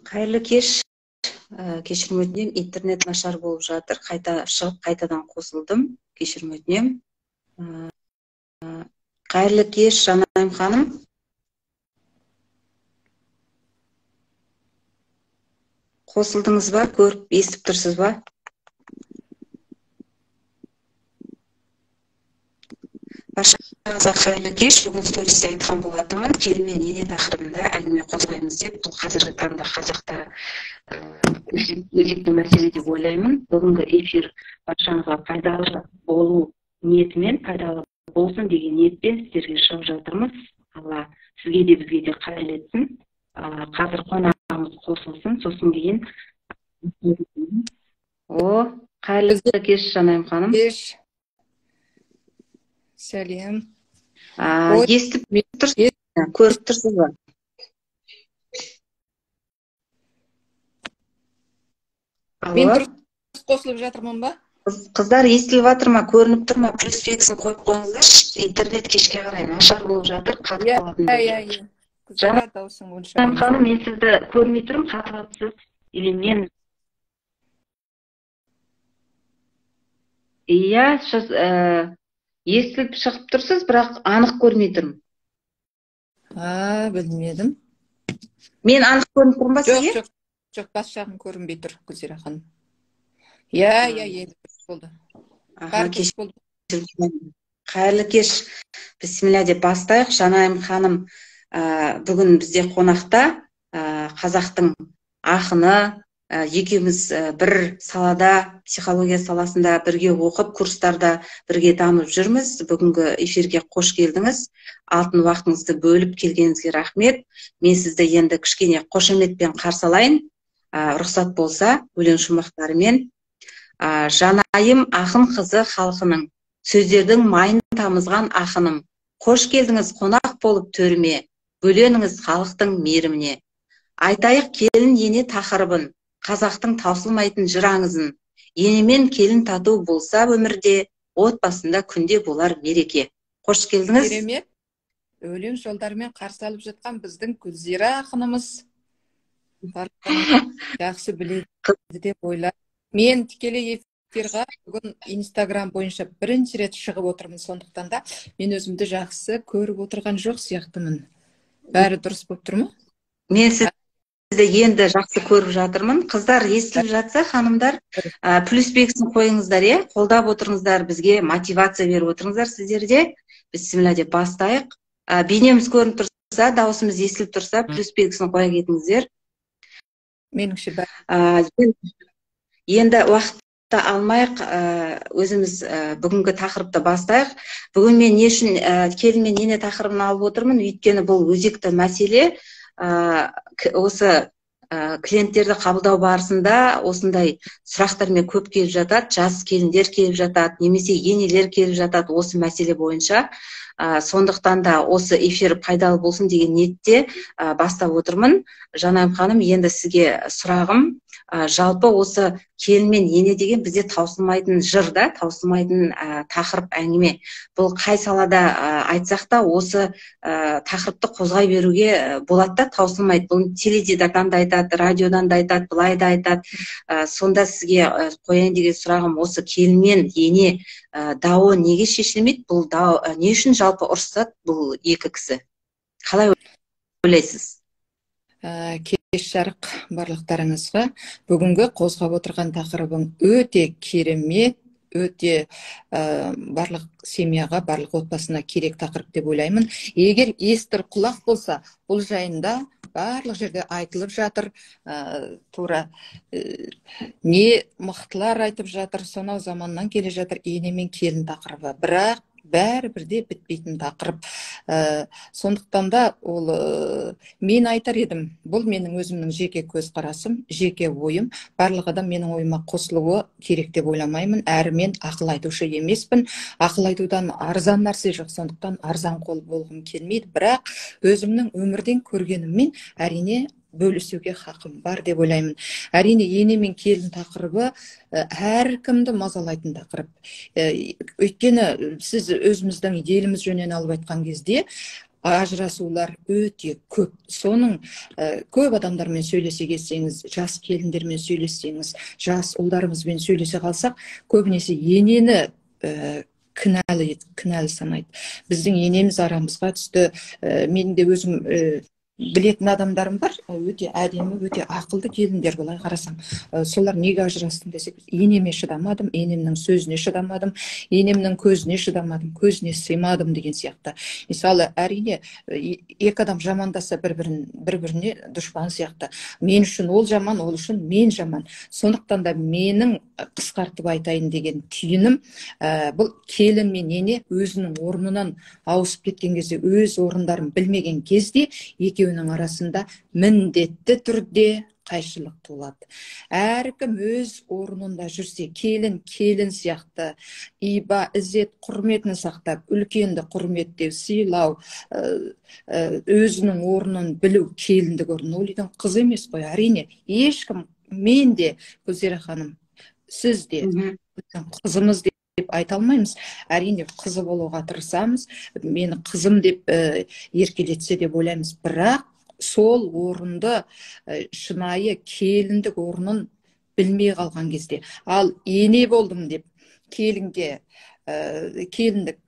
Қайырлы кеш. Кешірім өтінем, интернет нашар болып жатыр. Қайта шығып, қайтадан қосылдым. Кешірім өтінем. Қайырлы кеш, Жанайым ханым. Қосылдыңыз ба? Көріп, естіп тұрсыз ба? Баршаңызға қайырлы кеш. Бүгін стористе айтқан болатынмын. Келмен ене тақырыбында әңгіме қозғаймыз деп, бұл қазіргі таңда қазақта өзекті мәселе деп ойлаймын. Бүгінгі эфир баршаңызға пайдалы болу ниетімен, пайдалы болсын деген ниетпен сіздерге шығып жатырмыз. Алла сізге де бізге де қайырлы етсін. Қазір қонағымыз қосылсын, сосын кейін. Қайырлы кеш, Жанайым ханым. Кеш. Сәлем. Естіп тұрсыз, көріп тұрсыз ба? Мен дұрыс қосылып жатырмын ба? Қыздар естіліп жатыр ма, көрініп тұр ма? Плюс бекісін қойып қойыңыздаршы. Интернет кешке қарай нашар болып жатыр. Жанайым даусың онша. Ханым, мен сізді көрмей тұрмын, қатырапсыз. Или мен... Иә, естіліп шығып тұрсыз, бірақ анық көрмей тұрмын. Білмедім. Мен анық көрініп тұрмын ба сізге? Жоқ, бас жағын көрінбей тұр, Гүлзира ханым. Енді болды. Қайырлы кеш. Бісміллә деп бастайық. Жанайым ханым бүгін бізде қонақта, қазақтың ақыны, екеуміз бір салада, психология саласында бірге оқып, курстарда бірге дамып жүрміз. Бүгінгі эфирге қош келдіңіз. Алтын уақытыңызды бөліп келгеніңізге рахмет. Мен сізді енді кішкене қошеметпен қарсы алайын, рұқсат болса, өлең шумақтарымен. Жанайым ақын қызы халқының, сөздердің майын тамызған ақыным. Қош келдіңіз қонақ болып төріме, бөленіңіз халықтың мейіріміне. Айтайық келін ене тақырыбын, қазақтың таусылмайтын жыр аңызын. Енемен келін тату болса өмірде, отбасында күнде болар мереке. Қош келдіңіз. Керемет. Өлең жолдарымен қарсы алып жатқан біздің Гүлзира ақынымыз. Жақсы біледі деп ойлаймын. Мен тікелей эфирға бүгін Инстаграм бойынша бірінші рет шығып отырмын, сондықтан да мен өзімді жақсы көріп отырған жоқ сияқтымын. Бәрі дұрыс болып тұр ма? Мен сізді енді жақсы көріп жатырмын. Қыздар естіліп жатса, ханымдар, плюс бекісін қойыңыздар, қолдап отырыңыздар, бізге мотивация беріп отырыңыздар сіздерде. Бісміллә деп бастайық. Бейнеміз көрініп тұрса, дауысымыз естіліп тұрса, плюс бекісін қоя кетіңіздер. Меніңше бәрі. Енді уақытты алмайық, өзіміз бүгінгі тақырыпты бастайық. Бүгін мен не үшін келін мен ене тақырыбын алып отырмын, өйткені бұл өзекті мәселе. Осы клиенттерді қабылдау барысында осындай сұрақтармен көп келіп жатады, жас келіндер келіп жатады, немесе енелер келіп жатады осы мәселе бойынша. Сондықтан да осы эфир пайдалы болсын деген ниетте бастап отырмын. Жанайым ханым, енді сізге сұрағым, жалпы осы келін мен ене деген бізде таусылмайтын жыр да, таусылмайтын тақырып әңгіме. Бұл қай салада айтсақ та осы тақырыпты қозғай беруге болады да, таусылмайды. Бұл теледидардан да айтады, радиодан да айтады, былай да айтады. Сонда сізге қояйын деген сұрағым, осы келін мен ене дауы неге шешілмейді? Бұл дау не үшін жалпы ұрысады бұл екі кісі? Қалай ойлайсыз? Кеш жарық барлықтарыңызға. Бүгінгі қозғап отырған тақырыбың өте керемет, өте барлық семьяға, барлық отбасына керек тақырып деп ойлаймын. Егер естір құлақ болса, бұл жайында барлық жерде айтылып жатыр, тура не мықтылар айтып жатыр, сонау заманнан келе жатыр ене мен келін тақырыбы. Бірақ бәрі бірде бітпейтін тақырып. Сондықтан да ол мен айтар едім, бұл менің өзімнің жеке көзқарасым, жеке ойым. Барлық адам менің ойыма қосылуы керек деп ойламаймын. Әрі мен ақыл айтушы емеспін. Ақыл айтудан арзан нәрсе жоқ, сондықтан арзан қол болғым келмейді. Бірақ өзімнің өмірден көргеніммен әрине бөлісуге хақым бар деп ойлаймын. Әрине, ене мен келін тақырыбы әркімді мазалайтын тақырып. Өйткені сіз өзіміздің еліміз жөнінен алып айтқан кезде ажырасулар өте көп. Соның көп адамдармен сөйлесе кетсеңіз, жас келіндермен сөйлессеңіз, жас ұлдарымызбен сөйлесе қалсақ, көбінесе енені кінәлі санайды. Біздің енеміз арамызға түсті. Мен де өзім білетін адамдарым бар, өте әдемі, өте ақылды келіндер, былай қарасам. Солар неге ажырастың десек, енеме шыдамадым, енемнің сөзіне шыдамадым, енемнің көзіне шыдамадым, көзіне сыймадым деген сияқты. Мысалы, әрине, екі адам жамандаса бір-біріне дұшпан сияқты. Мен үшін ол жаман, ол үшін мен жаман. Сондықтан да менің қысқартып айтайын деген түйінім, бұл келін мен ене өзінің орнынан ауысып кеткен кезде, өз орындарын білмеген кезде, екеуінің арасында міндетті түрде қайшылық туылады. Әркім өз орнында жүрсе, келін сияқты иба, ізет, құрметін сақтап, үлкенді құрметтеу, сыйлау, өзінің орнын білу, келіндік орнын, ол үйдің қызы емес қой. Әрине, ешкім, мен де, Гүлзира ханым, сіз де қызымыз деп айта алмаймыз. Әрине, қызы болуға тырысамыз, мені қызым деп еркелетсе деп ойлаймыз. Бірақ сол орынды, шынайы келіндік орнын білмей қалған кезде, ал ене болдым деп келінге келіндік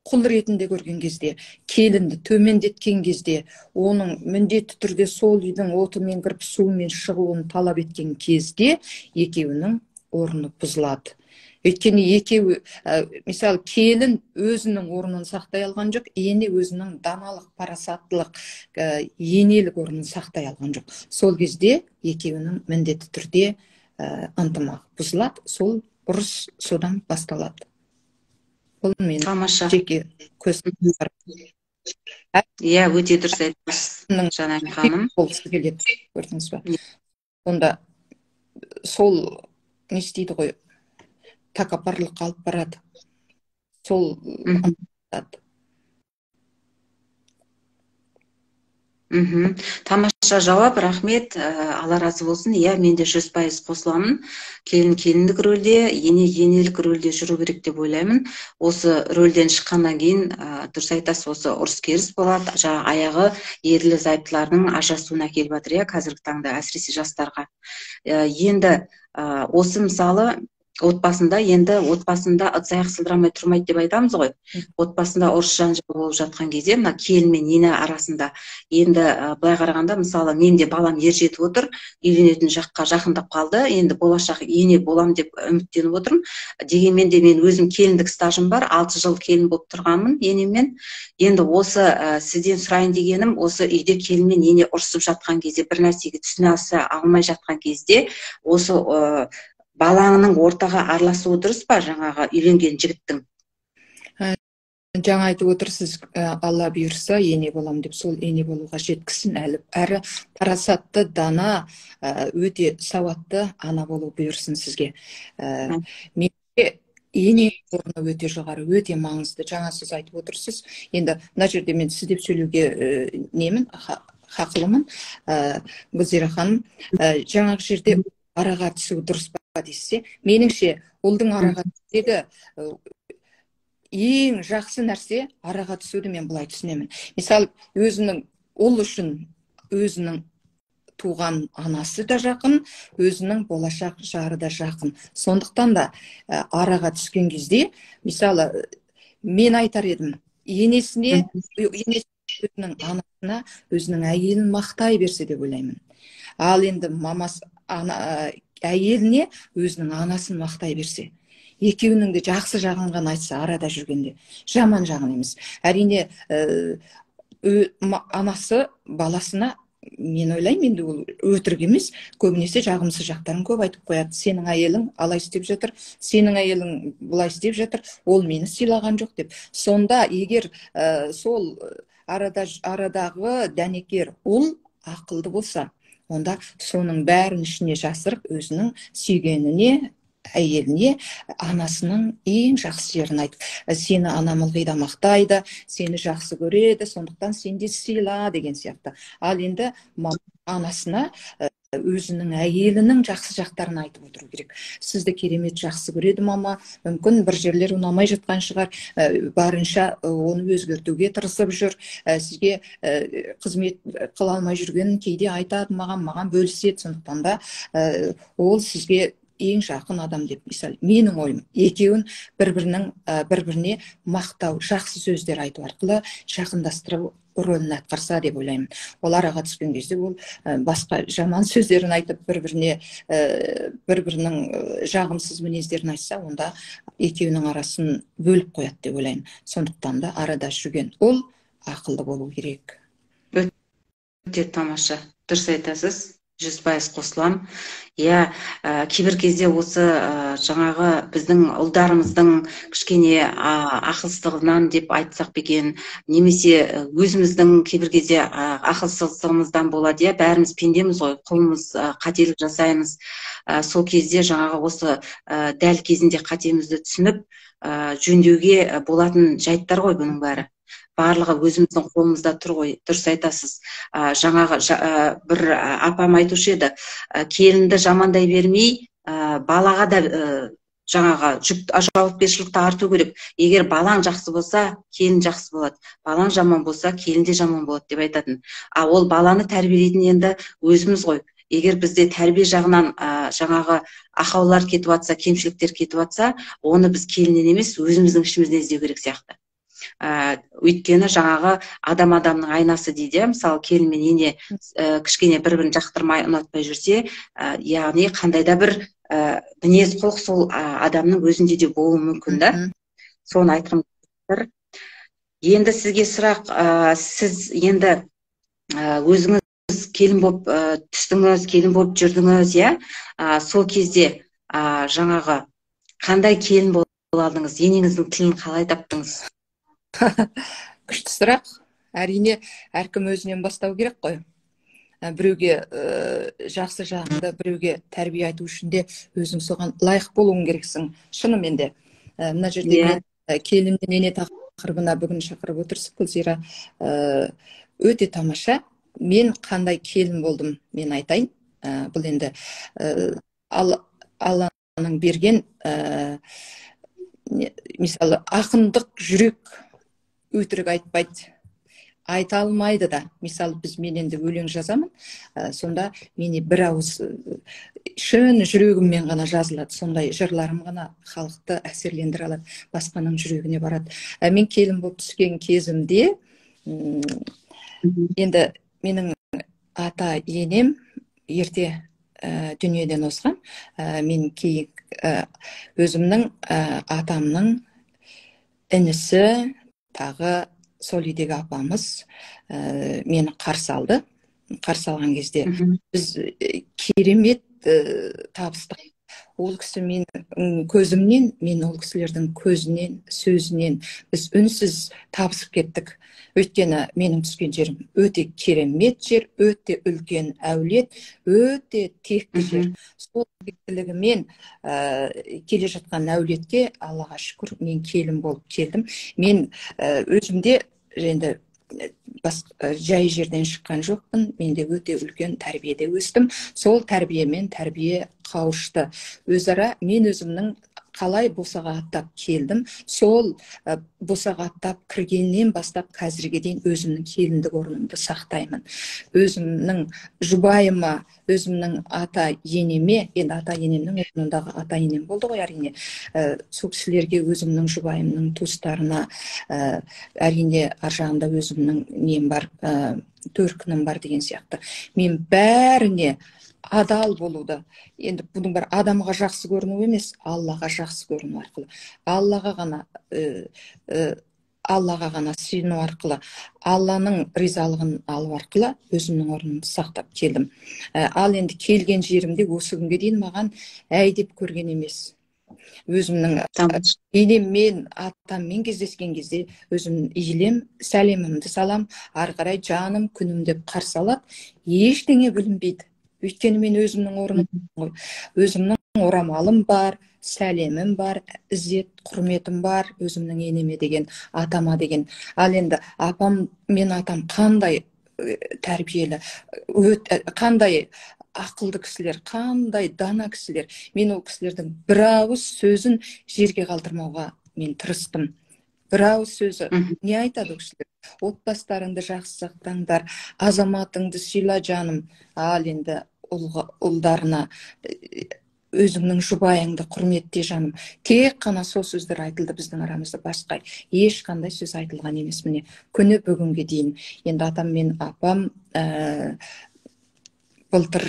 құл ретінде көрген кезде, келінді төмендеткен кезде, оның міндетті түрде сол үйдің отымен кіріп суымен шығуын талап еткен кезде, екеуінің орны бұзылады. Өйткені екеуі, мысалы, келін өзінің орнын сақтай алған жоқ, ене өзінің даналық, парасаттылық, енелік орнын сақтай алған жоқ. Сол кезде екеуінің міндетті түрде ынтымағы бұзылады, сол ұрыс содан басталады. Бұл мен жеке көзім бар. Иә, өте дұрыс айтасыз, Жанар ханым. Болғысы келеді, көрдіңіз ба? Онда сол не істейді ғой, тәкаппарлық алып барады. Сол Тамаша жауап, рахмет, Алла разы болсын. Иә, мен де 100% қосыламын. Келін келіндік рөлде, ене енелік рөлде жүру керек деп ойлаймын. Осы рөлден шыққаннан кейін, дұрыс айтасыз, осы ұрыс керіс болады. Жаңағы аяғы ерлі зайыптылардың ажырасуына келіп жатыр, иә, қазіргі таңда, әсіресе жастарға. Енді осы мысалы отбасында ыдыс аяқ сылдырамай тұрмайды деп айтамыз ғой. Отбасында ұрыс жанжал болып жатқан кезде, мына келін мен ене арасында, енді былай қарағанда, мысалы, мен де балам ержетіп отыр, үйленетін жаққа жақындап қалды, енді болашақ ене болам деп үміттеніп отырмын. Дегенмен де мен өзім келіндік стажым бар, 6 жыл келін болып тұрғанмын енеммен. Енді осы сізден сұрайын дегенім, осы үйде келін мен ене ұрсып жатқан кезде, бір нәрсеге түсіне алмай жатқан кезде, осы балаңның ортаға араласуы дұрыс па, жаңағы үйленген жігіттің? Жаңа айтып отырсыз, Алла бұйырса ене болам деп, сол ене болуға жеткісін, әрі парасатты, дана, өте сауатты ана болу бұйырсын сізге. Менде ене орны өте жоғары, өте маңызды. Жаңа сіз айтып отырсыз. Енді мына жерде мен сіз деп сөйлеуге хақылымын, Гүлзира ханым. Жаңағы жерде араға түсу дұрыс па дейсіз, меніңше ұлдың араға түсудегі ең жақсы нәрсе араға түсуді мен былай түсінемін. Мысалы, ұл үшін өзінің туған анасы да жақын, өзінің болашақ жары да жақын. Сондықтан да араға түскен кезде, мысалы, мен айтар едім, енесіне өзінің анасына, өзінің әйелін мақтай берсе деп ойлаймын. Ал енді әйеліне өзінің анасын мақтай берсе, екеуінің де жақсы жағын ғана айтса арада жүргенде, жаман жағын емес. Әрине, анасы баласына, мен ойлаймын, енді ол өтірік емес, көбінесе жағымсыз жақтарын көп айтып қояды. Сенің әйелің алай істеп жатыр, сенің әйелің бұлай істеп жатыр, ол мені сыйлаған жоқ деп. Сонда егер сол арадағы дәнекер ұл ақылды болса, онда соның бәрін ішіне жасырып, өзінің сүйгеніне, әйеліне, анасының ең жақсы жерін айтып, сені анам ылғи да мақтайды, сені жақсы көреді, сондықтан сен де сыйла деген сияқты. Ал енді анасына өзінің әйелінің жақсы жақтарын айтып отыру керек. Сізді керемет жақсы көреді мама, мүмкін бір жерлер ұнамай жатқан шығар, барынша оны өзгертуге тырысып жүр, сізге қызмет қыла алмай жүргенін кейде айтады маған бөліседі. Сондықтан да ол сізге ең жақын адам деп, мысалы менің ойым, екеуін бір-біріне мақтау, жақсы сөздер айту арқылы жақындастыру рөлін атқарса деп ойлаймын. Ол араға түскен кезде ол басқа жаман сөздерін айтып бір-бірінің жағымсыз мінездерін айтса, онда екеуінің арасын бөліп қояды деп ойлаймын. Сондықтан да арада жүрген ол ақылды болу керек. Өте тамаша, дұрыс айтасыз, 100% қосыламын. Иә, кейбір кезде осы жаңағы біздің ұлдарымыздың кішкене ақылсыздығынан деп айтсақ екен, немесе өзіміздің кейбір кезде ақылсыздығымыздан болады. Иә, бәріміз пендеміз ғой, құлмыз, қателік жасаймыз. Сол кезде жаңағы осы дәл кезінде қатемізді түсініп жөндеуге болатын жайттар ғой бұның бәрі. Барлығы өзіміздің қолымызда тұр ғой, дұрыс айтасыз. Жаңағы бір апам айтушы еді, келінді жамандай бермей, балаға да жаңағы жауапкершілікті арту керек. Егер балаң жақсы болса, келін жақсы болады. Балаң жаман болса, келін де жаман болады деп айтатын. Ол баланы тәрбиелейтін енді өзіміз ғой. Егер бізде тәрбие жағынан жаңағы ақаулар кетіп жатса, кемшіліктер кетіп жатса, оны біз келіннен емес, өзіміздің ішімізден іздеу керек сияқты. Өйткені жаңағы адамның айнасы дейді. Мысалы келін мен ене кішкене бір-бірін жақтырмай, ұнатпай жүрсе, яғни қандай да бір мінез құлық сол адамның өзінде де болуы мүмкін да. Соны айтқым келіп. Енді сізге сұрақ, сіз енді өзіңіз келін болып түстіңіз, келін болып жүрдіңіз, иә? Сол кезде жаңағы қандай келін бола алдыңыз, енеңіздің тілін қалай таптыңыз? Күшті сұрақ. Әрине, әркім өзінен бастау керек қой. Біреуге жақсы жағыңды, біреуге тәрбие айту үшін де өзің соған лайық болуың керексің. Шынымен де. Мына жерде келінді нене тақырыбына бүгін шақырып отырсыз, Гүлзира. Өте тамаша. Мен қандай келін болдым, мен айтайын. Бұл енді Алланың берген мысалы ақындық жүрек өтірік айтпайды, айта алмайды да. Мысалы мен енді өлең жазамын, сонда мені бір ауыз шын жүрегіммен ғана жазылады. Сондай жырларым ғана халықты әсерлендіре алады, басқаның жүрегіне барады. Мен келін болып түскен кезімде енді менің ата енем ерте дүниеден озған. Мен өзімнің атамның інісі, тағы сол үйдегі апамыз мені қарсы алды. Қарсы алған кезде біз керемет табыстық. Ол кісі менің көзімнен, мен ол кісілердің көзінен, сөзінен біз үнсіз табысып кеттік. Өйткені менің түскен жерім өте керемет жер, өте үлкен әулет, өте текті жер. Сол тектілігімен келе жатқан әулетке, Аллаға шүкір, мен келін болып келдім. Мен өзімде енді жай жерден шыққан жоқпын. Мен де өте үлкен тәрбиеде өстім. Сол тәрбиемен тәрбие қауышты. Өзара мен өзімнің қалай босаға аттап келдім, сол босаға аттап кіргеннен бастап қазірге дейін өзімнің келіндік орнымды сақтаймын. Өзімнің жұбайыма, өзімнің ата енеме, енді ата енемнің орнындағы ата енем болды ғой, әрине. Сол кісілерге, өзімнің жұбайымның туыстарына, әрине ар жағында өзімнің нем бар, төркінім бар деген сияқты. Мен бәріне адал болуды, енді бұның бар адамға жақсы көріну емес, Аллаға жақсы көріну арқылы, Аллаға ғана сүйіну арқылы, Алланың ризалығын алу арқылы өзімнің орнымды сақтап келдім. Ал енді келген жерімде осы күнге дейін маған әй деп көрген емес. Өзімнің енеммен, атаммен кездескен кезде өзім иілем, сәлемімді салам, ары қарай жаным, күнім деп қарсы алады, ештеңе бүлінбейді. Өйткені мен өзімнің орным ғой. Өзімнің орамалым бар, сәлемім бар, ізет, құрметім бар, өзімнің енеме деген, атама деген. Ал енді апам мен атам қандай тәрбиелі, қандай ақылды кісілер, қандай дана кісілер. Мен ол кісілердің бір ауыз сөзін жерге қалдырмауға мен тырыстым. Бір ауыз сөзі не айтады ол кісілер? Отбасыларыңды жақсы сақтаңдар, азаматыңды сыйла жаным. Ал енді ұлдарына өзіңнің жұбайыңды құрметте жаным. Тек қана сол сөздер айтылды біздің арамызда, басқа ешқандай сөз айтылған емес. Міне күні бүгінге дейін. Енді атам мен апам былтыр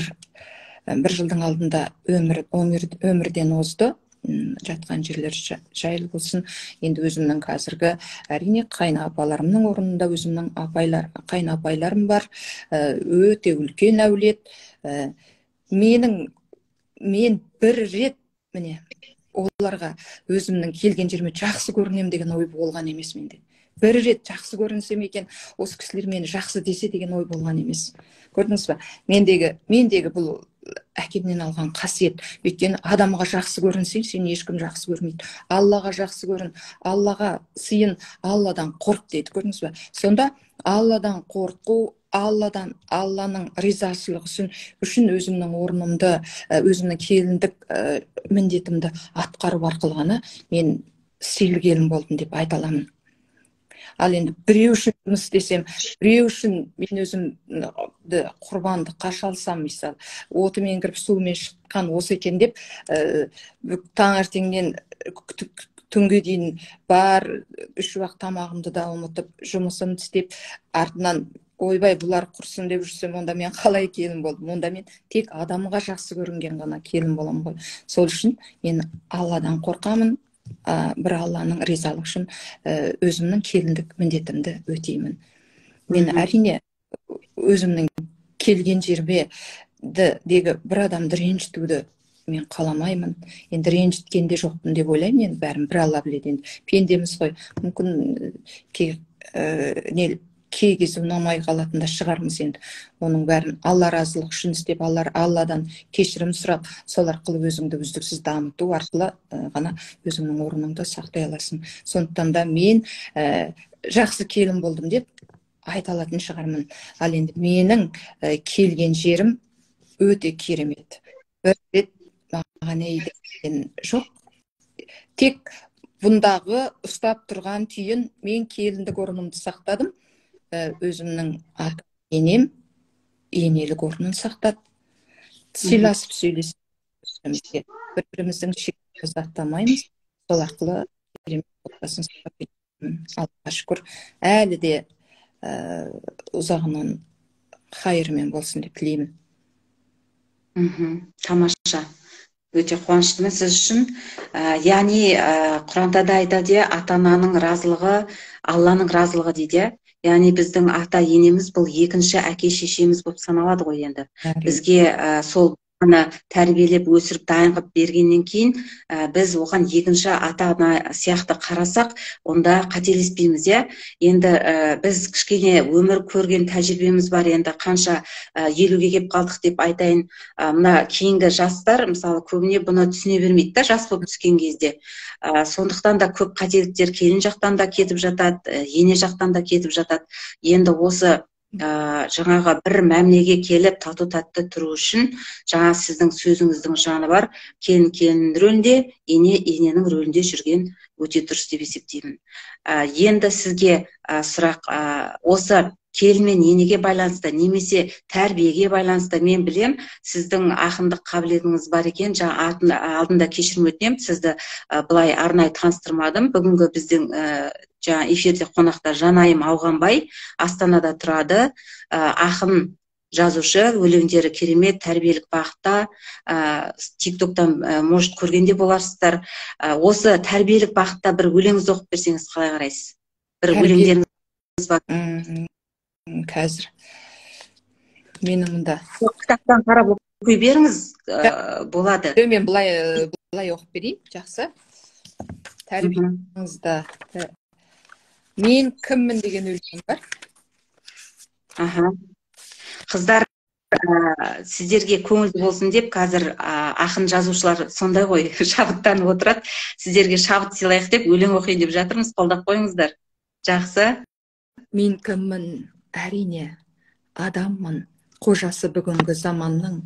1 жылдың алдында өмірден озды. Жатқан жерлер жайлы болсын. Енді өзімнің қазіргі әрине қайна апаларымның орнында өзімнің қайна апайларым бар. Өте үлкен әулет. Мен бір рет міне оларға өзімнің келген жеріме жақсы көрінем деген ой болған емес менде. Бір рет жақсы көрінсем екен, осы кісілер мені жақсы десе деген ой болған емес. Көрдіңіз ба? Мендегі бұл әкемнен алған қасиет. Өйткені адамға жақсы көрінсең, сені ешкім жақсы көрмейді. Аллаға жақсы көрін, Аллаға сыйын, Алладан қорқ дейді. Көрдіңіз ба? Сонда Алладан қорқу, Алланың ризашылығы үшін өзімнің орнымды, өзімнің келіндік міндетімді атқару арқылы ғана мен сыйлы келін болдым деп айта аламын. Ал енді біреу үшін жұмыс істесем, біреу үшін мен өзімді құрбандыққа шалсам, мысалы, отымен кіріп суымен шыққан осы екен деп, таңертеңнен түнге дейін бар 3 уақыт тамағымды да ұмытып, жұмысымды істеп, артынан ойбай бұлар құрсын деп жүрсем, онда мен қалай келін болдым? Онда мен тек адамға жақсы көрінген ғана келін болам ғой. Сол үшін мен Алладан қорқамын. Бір Алланың ризалығы үшін өзімнің келіндік міндетімді өтеймін. Мен әрине өзімнің келген жерімдегі бір адамды ренжітуді мен қаламаймын. Енді ренжіткенде жоқпын деп ойлаймын. Енді бәрін бір Алла біледі. Енді пендеміз ғой. Мүмкін кей кезде ұнамай қалатын да шығармыз енді. Оның бәрін Алла разылығы үшін істеп, Алладан кешірім сұрап, сол арқылы өзіңді үздіксіз дамыту арқылы ғана өзіңнің орныңды сақтай аласың. Сондықтан да мен жақсы келін болдым деп айта алатын шығармын. Ал енді менің келген жерім өте керемет. Бір рет маған деген жоқ. Тек бұндағы ұстап тұрған түйін, мен келіндік орнымды сақтадым. Өзімнің енем енелік орнын сақтады. Сыйласып сөйлесіп, бір-біріміздің шекті заттамаймыз. Сол арқылы отбасын сақтап кетемін. Аллаға шүкір, әлі де ұзағынан хайырымен болсын деп тілеймін. Тамаша. Өте қуаныштымын сіз үшін. Яғни Құранда да айтады, ата-ананың разылығы, Алланың разылығы дейді. Яғни біздің ата-енеміз бұл екінші әке-шешеміз болып саналады ғой енді. Бізге сол тәрбиелеп өсіріп дайындап бергеннен кейін біз оған екінші ата-ана сияқты қарасақ, онда қателеспейміз, иә. Енді біз кішкене өмір көрген тәжірибеміз бар, енді қанша 50-ге келіп қалдық деп айтайын. Мына кейінгі жастар мысалы көбіне бұны түсіне бермейді да, жас болып түскен кезде. Сондықтан да көп қателіктер келін жақтан да кетіп жатады, ене жақтан да кетіп жатады. Енді осы жаңаға бір мәмлеге келіп тату тәтті тұру үшін жаңа сіздің сөзіңіздің жаны бар, келін рөлінде, ененің рөлінде жүрген өте дұрыс деп есептеймін. Енді сізге сұрақ, осы келін мен енеге байланысты немесе тәрбиеге байланысты мен білем, сіздің ақындық қабілетіңіз бар екен. Жаңа алдында кешірім өтінемін, сізді былай арнайы таныстырмадым. Бүгінгі біздің жаңа эфирде қонақта Жанайым Ауғанбай, Астанада тұрады. Ақын, жазушы, өлеңдері керемет, тәрбиелік бағытта. Тиктоктан может көргенде боларсыздар. Осы тәрбиелік бағытта бір өлеңіңізді оқып берсеңіз қалай қарайсыз? Бір өлеңдеріңіз бар. Қазір менің мұнда кітаптан қарап оқи беріңіз, болады. Мен былай оқып берейін, жақсы. Тәрбиеңізді. Мен кіммін деген өлең бар. Қыздар, сіздерге көңілді болсын деп, қазір ақын жазушылар сондай ғой, шабыттанып отырады. Сіздерге шабыт сыйлайық деп өлең оқиын деп жатырмыз, қолдап қойыңыздар. Жақсы. Мен кіммін? Әрине, адаммын, қожасы бүгінгі заманның.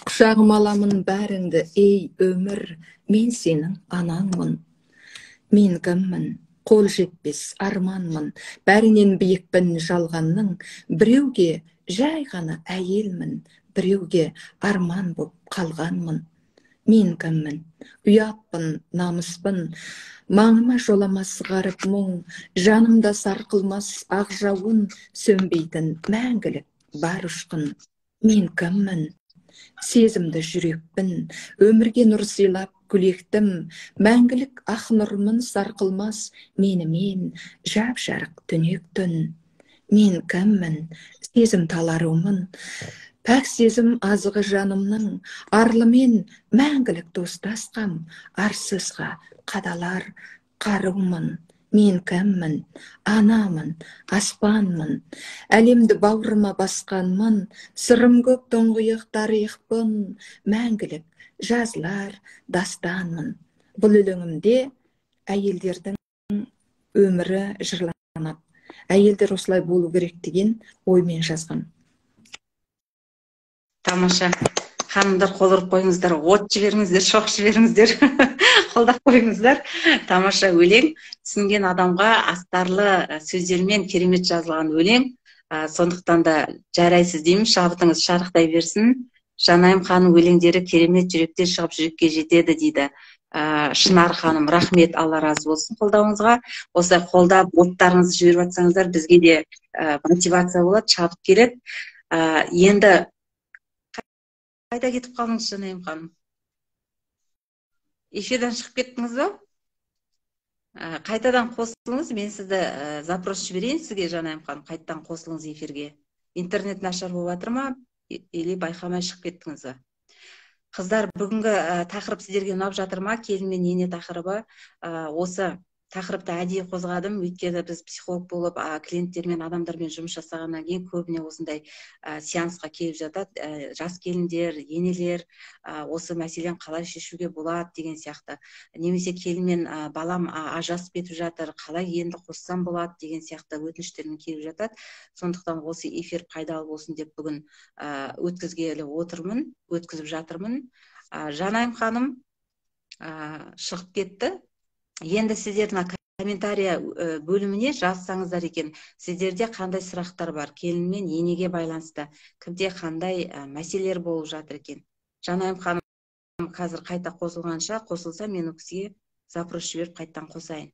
Құшағым аламын бәріңді, ей өмір, мен сенің анаңмын. Мен кіммін, қол жетпес арманмын, бәрінен биікпін жалғанның. Біреуге жай ғана әйелмін, біреуге арман боп қалғанмын. Мен кіммін, ұятпын, намыспын, маңыма жоламас ғарып мұң, жанымда сарқылмас ақ жауын, сөнбейтін мәңгілік бар ұшқын. Мен кіммін, сезімді жүрекпін, өмірге нұр сыйлап күлектім, мәңгілік ақ нұрмын сарқылмас менімен жап-жарық түнек түн. Мен кіммін, сезім таларумын, пәк сезім азығы жанымның, арлымен мәңгілік достасқам, арсызға қадалар қарумын. Мен кіммін, анамын, аспанмын, әлемді бауырыма басқанмын, сырым көп тұңғиық тарихпын, мәңгілік жазылар дастанмын. Бұл өлеңімде әйелдердің өмірі жырланады. Әйелдер осылай болу керек деген оймен жазған. Тамаша. Ханымдар, қол ұрып қойыңыздар, от жіберіңіздер, шоқ жіберіңіздер, қолдап қойыңыздар. Тамаша өлең, түсінген адамға астарлы сөздермен керемет жазылған өлең. Сондықтан да жарайсыз деймін, шабытыңыз шарықтай берсін. Жанайым ханым өлеңдері керемет, жүректен шығып жүрекке жетеді дейді. Шынар ханым, рахмет, Алла разы болсын қолдауыңызға. Осылай қолдап, оттарыңызды жіберіп жатсаңыздар, бізге де мотивация болады, шабыт келеді. Енді қайда кетіп қалдыңыз, Жанайым ханым? Эфирден шығып кеттіңіз ба? Қайтадан қосылыңыз, мен сізді запрос жіберейін сізге, Жанайым ханым, қайтадан қосылыңыз эфирге. Интернет нашар болып жатыр ма? Или байқамай шығып кеттіңіз ба? Қыздар, бүгінгі тақырып сіздерге ұнап жатыр ма? Келін мен ене тақырыбы. Осы тақырыпты әдейі қозғадым, өйткені біз психолог болып, клиенттермен, адамдармен жұмыс жасағаннан кейін көбіне осындай сеансқа келіп жатады. Жас келіндер, енелер, осы мәселені қалай шешуге болады деген сияқты. Немесе келінмен балам ажырасып кетіп жатыр, қалай енді қоссам болады деген сияқты өтініштермен келіп жатады. Сондықтан осы эфир пайдалы болсын деп бүгін өткізіп жатырмын. Жанайым ханым шығып кетті. Енді сіздердің комментария бөліміне жазсаңыздар екен, сіздерде қандай сұрақтар бар, келін мен енеге байланысты, кімде қандай мәселелер болып жатыр екен. Жанайым ханым қазір қайта қосылғанша, қосылса мен ол кісіге запрос жіберіп қайттан қосайын.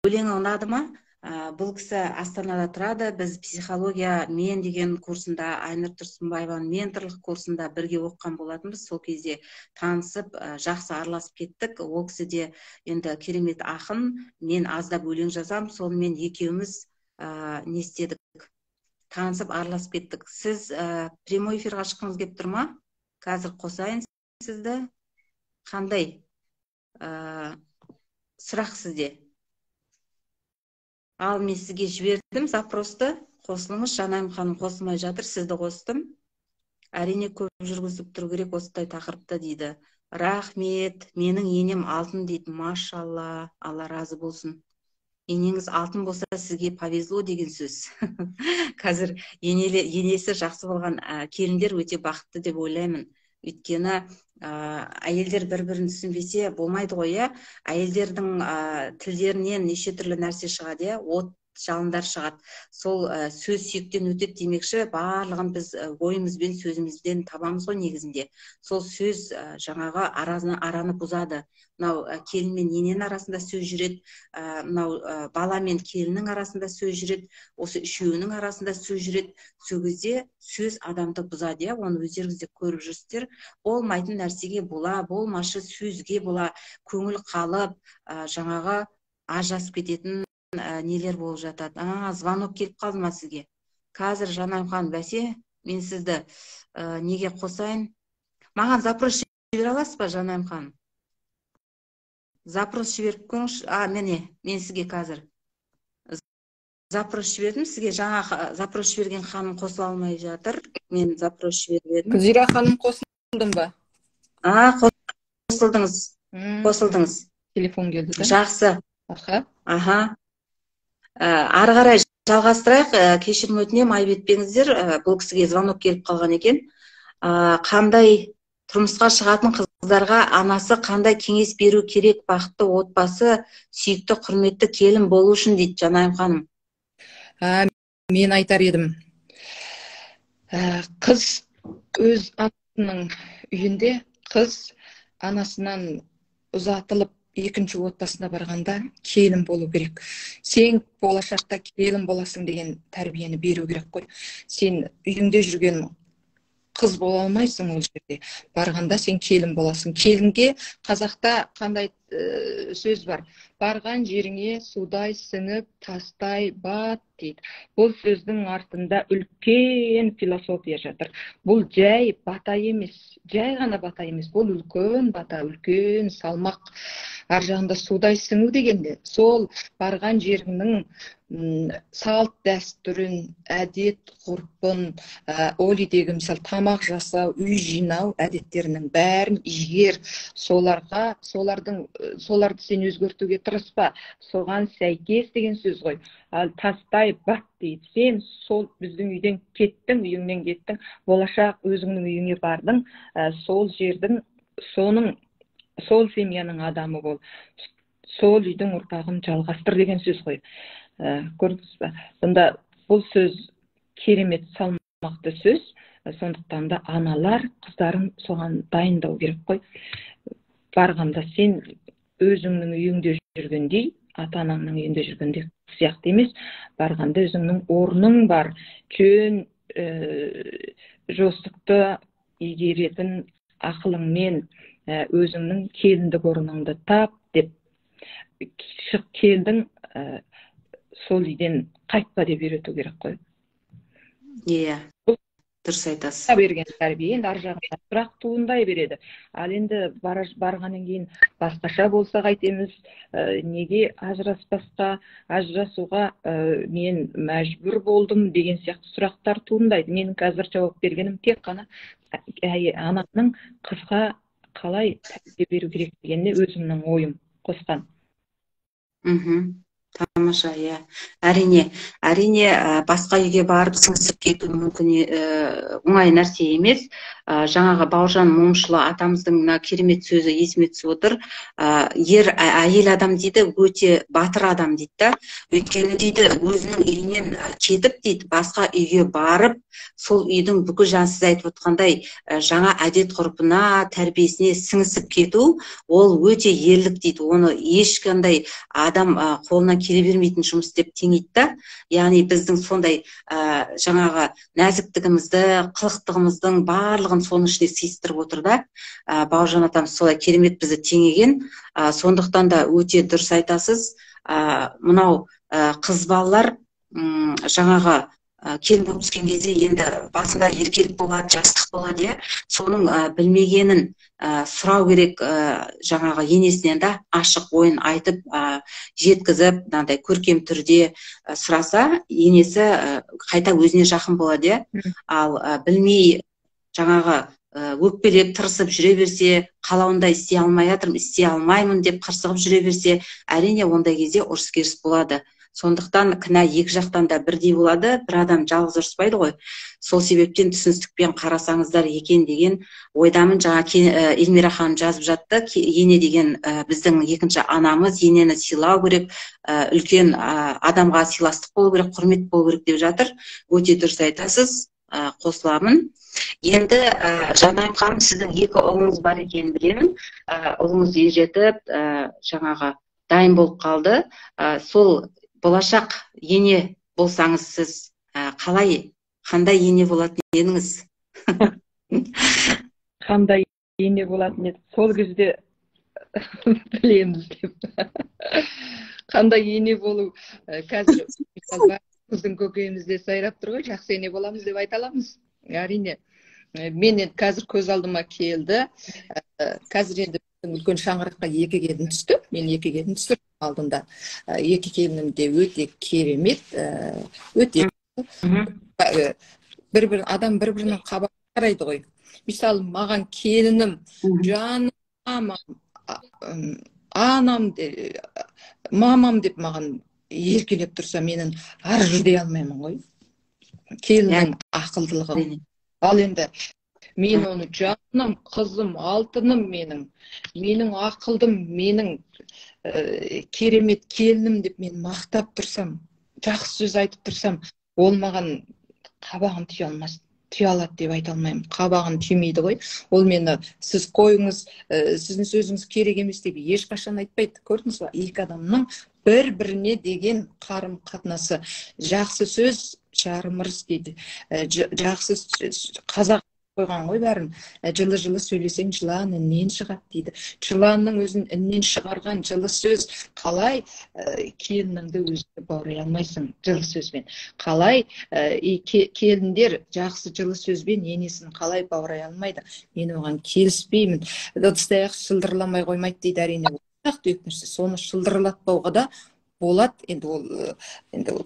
Өлеңі ұнады ма? Бұл кісі Астанада тұрады. Біз психология мен деген курсында, Айнұр Тұрсынбаеваның менторлық курсында бірге оқыған болатынбыз. Сол кезде танысып, жақсы араласып кеттік. Ол кісі де енді керемет ақын, мен аздап өлең жазам, сонымен екеуміз не істедік? Танысып араласып кеттік. Сіз прямой эфирға шыққыңыз келіп тұр ма? Қазір қосайын сізді. Қандай сұрақ сізде? Ал мен сізге жібердім запросты, қосылыңыз. Жанайым ханым қосылмай жатыр, сізді қостым. Әрине көп жүргізіп тұру керек осындай тақырыпты дейді. Рахмет, менің енем алтын дейді. Машалла, Алла разы болсын. Енеңіз алтын болса, сізге повезло деген сөз. Қазір енесі жақсы болған келіндер өте бақытты деп ойлаймын. Өйткені әйелдер бір-бірін түсінбесе болмайды ғой, иә. Әйелдердің тілдерінен неше түрлі нәрсе шығады, иә. От жалындар шығады. Сол сөз сүйектен өтеді демекші, барлығын біз ойымызбен, сөзімізден табамыз ғой негізінде. Сол сөз жаңағы араны бұзады. Мынау келін мен ененің арасында сөз жүреді, мынау бала мен келіннің арасында сөз жүреді, осы үшеуінің арасында сөз жүреді. Сол кезде сөз адамды бұзады, иә. Оны өздеріңіз де көріп жүрсіздер. Болмайтын нәрсеге болмашы сөзге көңіл қалып, жаңағы ажырасып кететін нелер болып жатады. Звонок келіп қалды ма сізге? Қазір Жанайым ханым, бәсе, мен сізді неге қосайын? Маған запрос жібере аласыз ба, Жанайым ханым? Запрос жіберіп көріңізші. Міне, мен сізге қазір запрос жібердім. Сізге жаңа запрос жіберген ханым қосыла алмай жатыр. Мен запрос жіберіп едім. Күзира ханым қосылдың ба? Қосылдыңыз. Телефон келді да. Жақсы. Аха. Ары қарай жалғастырайық. Кешірім өтінемін, айып етпеңіздер. Бұл кісіге звонок келіп қалған екен. Қандай тұрмысқа шығатын қыздарға анасы қандай кеңес беру керек, бақытты отбасы, сүйікті, құрметті келін болу үшін дейді Жанайым ханым. Мен айтар едім, қыз өз анасының үйінде, қыз анасынан ұзатылып екінші отбасына барғанда келін болу керек. Сен болашақта келін боласың деген тәрбиені беру керек қой. Сен үйіңде жүрген қыз бола алмайсың, ол жерде барғанда сен келін боласың. Келінге қазақта қандай сөз бар? Барған жеріңе судай сіңіп, тастай бат дейді. Бұл сөздің артында үлкен философия жатыр. Бұл жай бата емес, жай ғана бата емес. Бұл үлкен бата, үлкен салмақ. Ар жағында судай сіңу дегенде, сол барған жеріңнің салт дәстүрін, әдет ғұрпын, ол үйдегі мысалы тамақ жасау, үй жинау әдеттерінің бәрін игер, соларды сен өзгертуге тырыспа, соған сәйкес деген сөз ғой. Ал тастай бат дейді. Сен сол біздің үйден кеттің, үйіңнен кеттің, болашақ өзіңнің үйіңе бардың, сол жердің, сол семьяның адамы бол, сол үйдің ұрпағын жалғастыр деген сөз ғой. Көрдіңіз ба? Сонда бұл сөз керемет салмақты сөз. Сондықтан да аналар қыздарын соған дайындау керек қой. Барғанда сен өзіңнің үйіңде жүргендей, ата-анаңның үйінде жүргендей сияқты емес, барғанда өзіңнің орның бар, жөн жостықты игеретін ақылыңмен өзіңнің келіндік орныңды тап деп келдің, сол үйден қайтпа деп үйрету керек қой. Иә, дұрыс айтасыз. Берген тәрбие енді ар жағында сұрақ туындай береді. Ал енді барғаннан кейін басқаша болса қайтеміз, неге ажыраспасқа, ажырасуға мен мәжбүр болдым деген сияқты сұрақтар туындайды. Менің қазір жауап бергенім тек қана ананың қызға қалай тәрбие беру керек дегенде өзімнің ойым қосқан. Тамаша, иә. Әрине, басқа үйге барып сіңісіп кету мүмкін оңай нәрсе емес. Жаңағы Бауыржан Момышұлы атамыздың керемет сөзі есіме түсіп отыр. Әйел адам дейді, өте батыр адам дейді да. Өйткені дейді, өзінің үйінен кетіп дейді, басқа үйге барып, сол үйдің бүкіл сіз айтып отқандай жаңа әдет ғұрпына, тәрбиесіне сіңісіп кету, ол өте ерлік дейді. Оны ешқандай адам қолынан келе бермейтін жұмыс деп теңейді да. Яғни біздің сондай жаңағы нәзіктігімізді, қылықтығымыздың барлығын соның ішіне сыйыстырып отыр да. Бауыржан атамыз солай керемет бізді теңеген. Сондықтан да өте дұрыс айтасыз. Мынау қыз балалар жаңағы келін болып түскен кезде енді басында еркелік болады, жастық болады, соның білмегенін сұрау керек, жаңағы енесінен да ашық ойын айтып, жеткізіп, мынандай көркем түрде сұраса, енесі қайта өзіне жақын болады. Ал білмей жаңағы өкпелеп тырысып жүре берсе, қалауында істей алмай жатырмын, істей алмаймын деп қырсығып жүре берсе, әрине ондай кезде ұрыс керіс болады. Сондықтан кінә екі жақтан да бірдей болады, бір адам жалғыз ұрыспайды ғой. Сол себептен түсіністікпен қарасаңыздар екен деген ойдамын. Жаңа Эльмира ханым жазып жатты, ене деген біздің екінші анамыз, енені сыйлау керек, үлкен адамға сыйластық болу керек, құрмет болу керек деп жатыр. Өте дұрыс айтасыз, қосыламын. Енді Жанайым ханым, сіздің екі ұлыңыз бар екенін білемін. Ұлыңыз ержетіп, жаңағы дайын болып қалды. Сол болашақ ене болсаңыз, сіз қандай ене болатын едіңіз? Қандай ене болатын еді? Сол кезде білеміз деп. Қандай ене болу, қазір біздің көкейімізде сайрап тұр ғой, жақсы ене боламыз деп айта аламыз. Әрине, мен енді қазір көз алдыма келді. Қазір енді үлкен шаңыраққа екі келін түсті. Мен екі келін түсірдім алдында. Екі келінім де өте керемет, өте адам бір-бірінің қабағына қарайды ғой. Мысалы, маған келінім, жаным, анам, мамам деп маған еркелеп тұрса менің ар жүдей алмаймын ғой. Келіннің ақылдылығы. Ал енді мен оны жаным, қызым, алтыным менің ақылдым, менің керемет келінім деп мен мақтап тұрсам, жақсы сөз айтып тұрсам, ол маған қабағын түйе алады деп айта алмаймын. Қабағын түймейді ғой. Ол мені сіз қойыңыз, сіздің сөзіңіз керек емес деп ешқашан айтпайды. Көрдіңіз ба? Екі адамның бір-біріне деген қарым қатынасы. Жақсы сөз жарым ырыс дейді. Жақсы қазақ қойған ғой бәрін. Жылы-жылы сөйлесең жылан іннен шығады дейді. Жыланның өзін іннен шығарған жылы сөз қалай келініңді өзіңе баурай алмайсың жылы сөзбен. Қалай келіндер жақсы жылы сөзбен енесін қалай баурай алмайды. Мен оған келіспеймін. Ыдысты-аяқ шылдырламай қоймайды дейді, әрине. Соны шылдырлатпауға да болады. Енді ол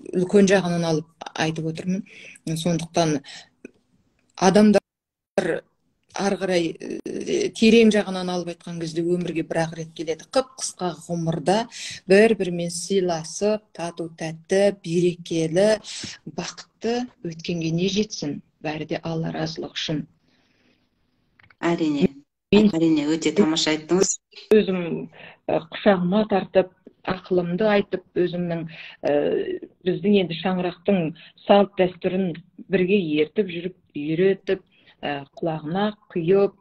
үлкен жағынан алып айтып отырмын. Сондықтан адамдар ары қарай терең жағынан алып айтқан кезде өмірге бір-ақ рет келеді. Қып-қысқа ғұмырда бір-бірімен сыйласып, тату-тәтті, берекелі, бақытты өткенге не жетсін? Бәрі де Алла разылығы үшін. Әрине, өте тамаша айттыңыз. Өзім құшағыма тартып, ақылымды айтып, өзімнің біздің енді шаңырақтың салт дәстүрін бірге ертіп жүріп, үйретіп, құлағына құйып,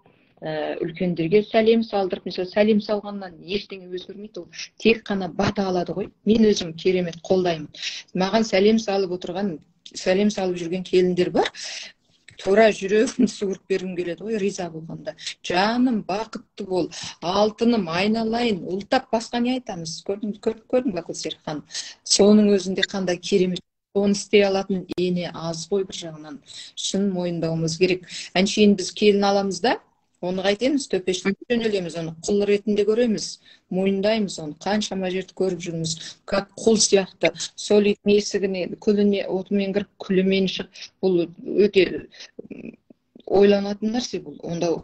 үлкендерге сәлем салдырып, мысалы сәлем салғаннан ештеңе өзгермейді, ол тек қана бата алады ғой. Мен өзім керемет қолдаймын. Маған сәлем салып жүрген келіндер бар. Тура жүрегімді суырып бергім келеді ғой, риза болғанда. Жаным, бақытты бол, алтыным, айналайын, ұлтап басқа не айтамыз? Көрдің бе Серікхан? Соның өзінде қандай керемет. Оны істей алатын ене аз ғой бір жағынан. Шын мойындауымыз керек. Әншейін біз келін аламыз да, оны қайтеміз, төпештен жөнелеміз, оны құл ретінде көреміз, мойындаймыз оны, қаншама жерді көріп жүрміз, как құл сияқты. Сол иттің есігіне, күліне, отымен кіріп, күлімен шығып, бұл өте ойланатын нәрсе бұл. Онда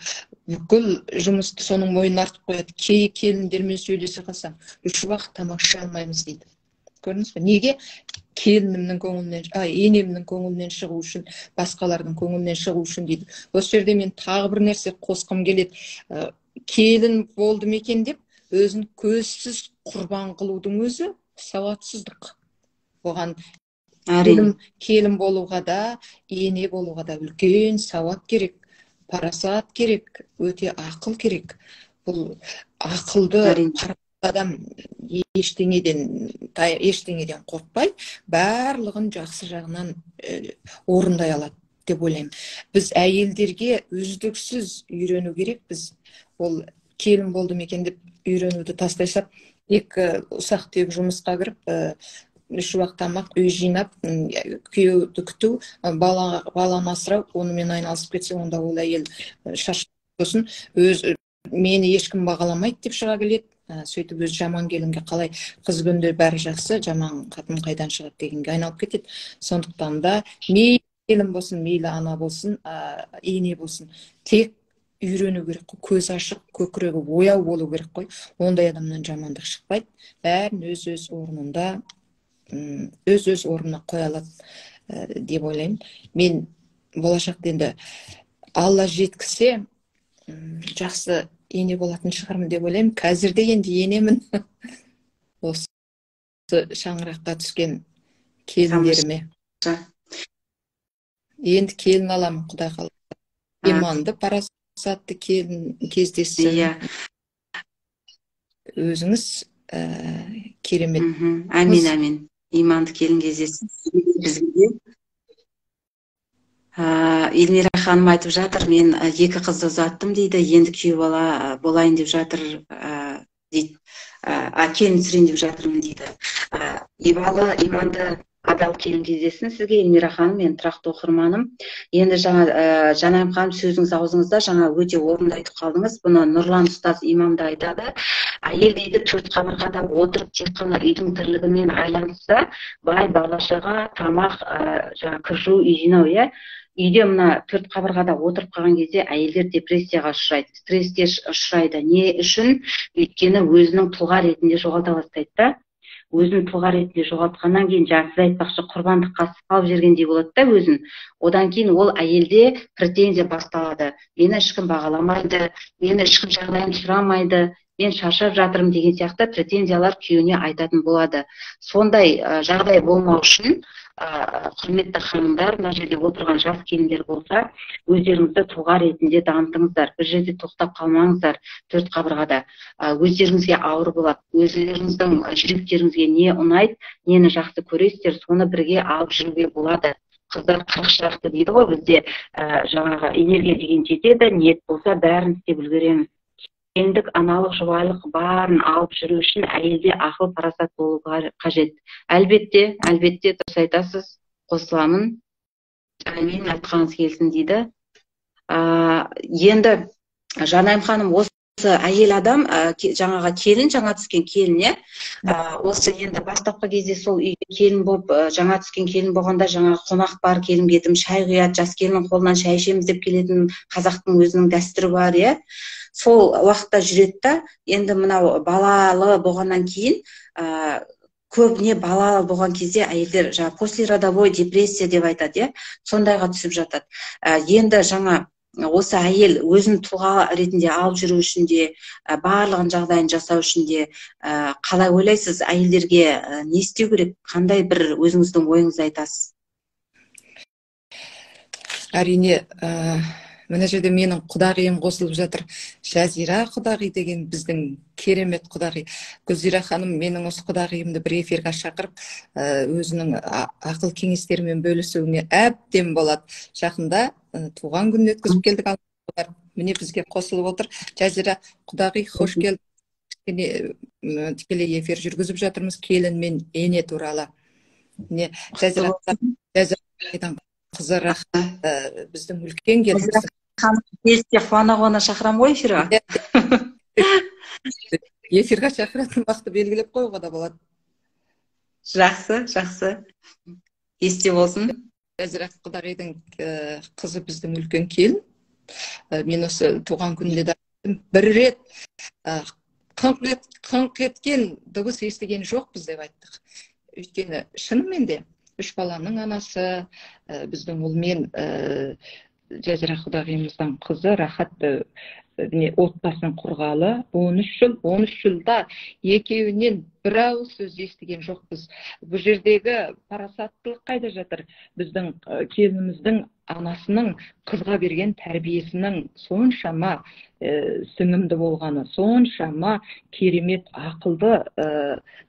бүкіл жұмысты соның мойнына артып қояды. Кей келіндермен сөйлесе қалсаң, 3 уақыт тамақ іше алмаймыз дейді. Көрдіңіз бе? Неге? Келінімнің көңілінен, енемнің көңілінен шығу үшін, басқалардың көңілінен шығу үшін дейді. Осы жерде мен тағы бір нәрсе қосқым келеді. Келін болды мекен деп, өзін көзсіз құрбан қылудың өзі сауатсыздық. Оған келін болуға да, ене болуға да үлкен сауат керек, парасат керек, өте ақыл керек. Бұл ақылды адам ештеңеден қорқпай, барлығын жақсы жағынан орындай алады деп ойлаймын. Біз әйелдерге үздіксіз үйрену керек. Біз ол келін болды мекен деп үйренуді тастай сап, ұсақ түйек жұмысқа кіріп, 3 уақыт тамақ, үй жинап, күйеуді күту, баланы асырау, онымен айналысып кетсе, онда ол әйел шашып, мені ешкім бағаламайды деп шыға келеді. Сөйтіп өз жаман келінге қалай қыз күнде бәрі жақсы, жаман қатын қайдан шығады дегенге айналып кетеді. Сондықтан да мейлі келін болсын, мейлі ана болсын, ене болсын, тек үйрену керек қой, көз ашық, көкірегі ояу болу керек қой. Ондай адамнан жамандық шықпайды. Бәрін өз орнында, өз орнына қоя алады деп ойлаймын. Мен болашақта енді Алла жеткісе жақсы ене болатын шығармын деп ойлаймын. Қазірде енді енемін. Осы шаңыраққа түскен келіндеріме. Енді келін аламын, Құдай қаласа. Иманды, парасатты келін кездессін. Өзіңіз керемет. Әмин. Иманды келін кездессін. Бізге Эльмира ханым айтып жатыр, мен 2 қызды ұзаттым дейді, енді күйеу бала болайын деп жатыр дейді, келін түсірейін деп жатырмын дейді. Ибалы, иманды, адал келін кездесін сізге, Эльмира ханым, мен тұрақты оқырманым. Енді Жанайым ханым, сөзіңіз аузыңызда, жаңа өте орынды айтып қалдыңыз. Бұны Нұрлан ұстаз имам да айтады. Әйел дейді 4 қабырғада отырып тек қана үйдің тірлігімен айланса, бай балашаға тамақ, кір жуу, үй жинау, үйде мына 4 қабырғада отырып қалған кезде әйелдер депрессияға ұшырайды, стресске ұшырайды. Не үшін? Өйткені өзінің тұлға ретінде жоғалта бастайды да. өзін тұлға ретінде жоғалтқаннан кейін жаңа сіз айтпақшы құрбандыққа салып жібергендей болады да өзін. Одан кейін ол әйелде претензия басталады. Мені ешкім бағаламайды, мені ешкім жағдайымды сұрамайды, мен шаршап жатырмын деген сияқты претензиялар күйеуіне айтатын болады. Сондай жағдай болмау үшін құрметті ханымдар, мына жерде отырған жас келіндер болса, өздеріңізді тұлға ретінде дамытыңыздар. Bir жерде тоқтап қалмаңыздар төрт қабырғада. Өздеріңізге ауыр болады. Өздеріңіздің жүректеріңізге не ұнайды, нені жақсы көресіздер, соны бірге алып жүруге болады. Қыздар 40 шақты дейді ғой бізде, жаңағы энергия деген жетеді, ниет болса бәрін істеп үлгереміз. Келіндік, аналық, жұбайлық барын алып жүру үшін әйелде ақыл парасат болу қажет. Әлбетте, дұрыс айтасыз, қосыламын. Менің айтқаныңыз келсін дейді. Енді Жанайым ханым, осы әйел адам, жаңаға келін, жаңа түскен келін, осы енді бастапқы кезде сол үйге келін болып, жаңа түскен келін болғанда жаңа қонақ бар, келін кетім шай құяды, жас келіннің қолынан шай ішеміз деп келетін қазақтың өзінің дәстүрі бар, сол уақытта жүреді да, енді мынау балалы болғаннан кейін көбіне балалы болған кезде әйелдер жаңа послеродовой депрессия деп айтады, сондайға түсіп жатады. Енді жаңа осы әйел өзін тұлға ретінде алып жүру үшін де, барлығын жағдайын жасау үшін де қалай ойлайсыз, әйелдерге не істеу керек? Қандай бір өзіңіздің ойыңызды айтасыз? Әрине, мына жерде менің құдағиым қосылып жатыр. Жазира құдағи деген біздің керемет құдағи. Гүлзира ханым менің осы құдағиымды бір эфирге шақырып, өзінің ақыл кеңестерімен бөлісуіне әбден болады. Жақында туған күнін өткізіп келдік. Міне бізге қосылып отыр. Жазира құдағи, қош келдің. Тікелей эфир жүргізіп жатырмыз келін мен ене туралы. Міне Жазира қызы Рахат біздің үлкен келін. Келісте қуана шақырам ғой эфирға. Эфирға шақыратын уақытты белгілеп қоюға да болады. Жақсы. Есте болсын. Жазира құдағидің қызы біздің үлкен келін. Мен осы туған күнінде де бір рет қыңқ еткен дыбыс естіген жоқпыз деп айттық. Өйткені шынымен де үш баланың анасы, біздің ұлмен Жазира құдағиымыздың қызы Рахат отбасын құрғалы 13 жылда екеуінен бір ауыз сөз естіген жоқпыз. Бұл жердегі парасаттылық қайда жатыр? Біздің келініміздің анасының қызға берген тәрбиесінің соншама сіңімді болғаны, соншама керемет ақылды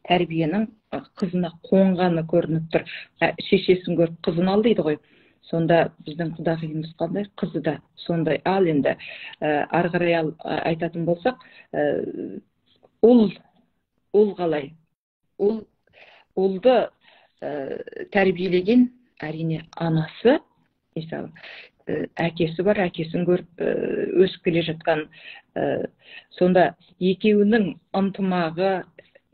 тәрбиенің қызына қонғаны көрініп тұр. Шешесін көріп қызын ал дейді ғой. Сонда біздің құдағиымыз қандай, қызы да сондай. Ал енді ары қарай айтатын болсақ, ұл қалай? Ұлды тәрбиелеген әрине анасы, мысалы, әкесі бар, әкесін көріп өсіп келе жатқан. Сонда екеуінің ынтымағы,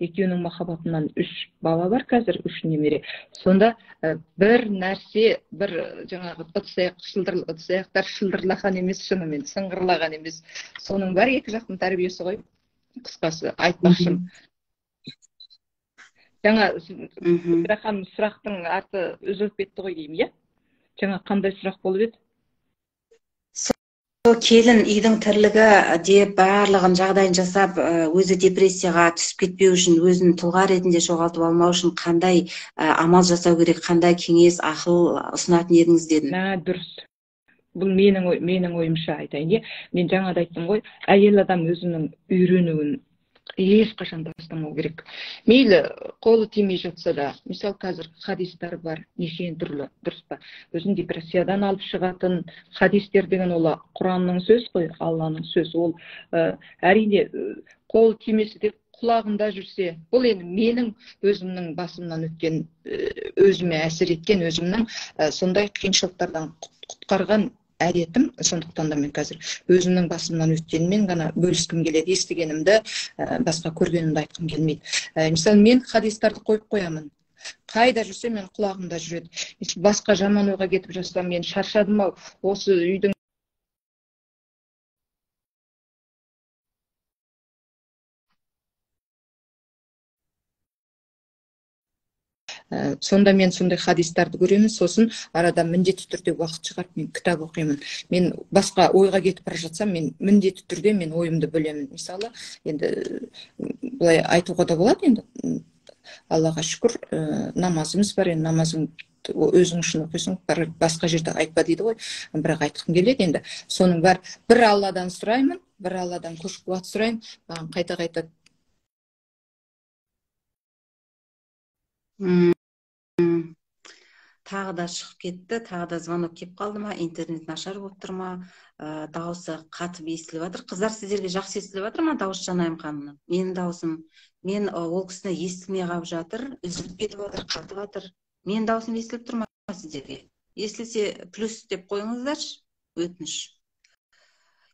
екеуінің махаббатынан 3 бала бар қазір, 3 немере. Сонда бір нәрсе, бір жаңағы ыдыс-аяқтар шылдырлаған емес, шынымен сыңғырлаған емес. Соның бар екі жақтың тәрбиесі ғой. Қысқасы айтпақшым. Жаңа ханым сұрақтың аты үзіліп кетті ғой деймін, Жаңа қандай сұрақ болып еді? Келін үйдің тірлігі деп барлығын жағдайын жасап, өзі депрессияға түсіп кетпеу үшін, өзін тұлға ретінде жоғалтып алмау үшін қандай амал жасау керек, қандай кеңес, ақыл ұсынатын едіңіз дедім. Дұрыс. Бұл менің ойымша айтайын. Мен жаңада айттым ғой, әйел адам өзінің үйренуін ешқашан тастамау керек. Мейлі қолы тимей жатса да, misal қазір хадистер бар, неше түрлі, дұрыс па? Өзін депрессиядан алып шығатын хадистер деген ол Құранның сөз қой, Алланың сөз. Ол әрине қолы тимесе де құлағында жүрсе, бұл енді менің өзімнің басымнан өткен, өзіме әсер еткен, өзімнің сондай қиыншылықтардан құтқарған әдетім, сондықтан да мен қазір өзімнің басымнан өткенмен ғана бөліскім келеді, естігенімді басқа көргенімді айтқым келмейді. Мысалы, мен хадистарды қойып қоямын. Қайда жүрсе мен құлағымда жүреді. Басқа жаман ойға кетіп жатсам, мен шаршадым-ау, осы үйдің Сонда мен сондай хадистарды көремін, сосын арада міндетті түрде уақыт шығарып мен кітап оқимын. Мен басқа ойға кетіп бара жатсам, мен міндетті түрде мен ойымды бөлемін. Мысалы, енді былай айтуға да болады, енді Аллаға шүкір, намазымыз бар, енді намазың өзің үшін оқисың, басқа жерде айтпа дейді ғой, бірақ айтқым келеді. Енді соның бір Алладан сұраймын, бір Алладан күш қуат сұраймын, маған қайта тағы да шығып кетті, тағы да звонок келіп қалды ма, интернет нашар болып тұр ма, дауысы қатып естіліп жатыр. Қыздар, сіздерге жақсы естіліп жатыр ма дауыс Жанайым ханымның? Менің дауысым, мен ол кісіні естімей қалып жатыр, үзіліп кетіп жатыр, қатып жатыр. Менің дауысым естіліп тұр ма сіздерге? Естілсе плюс деп қойыңыздаршы, өтініш.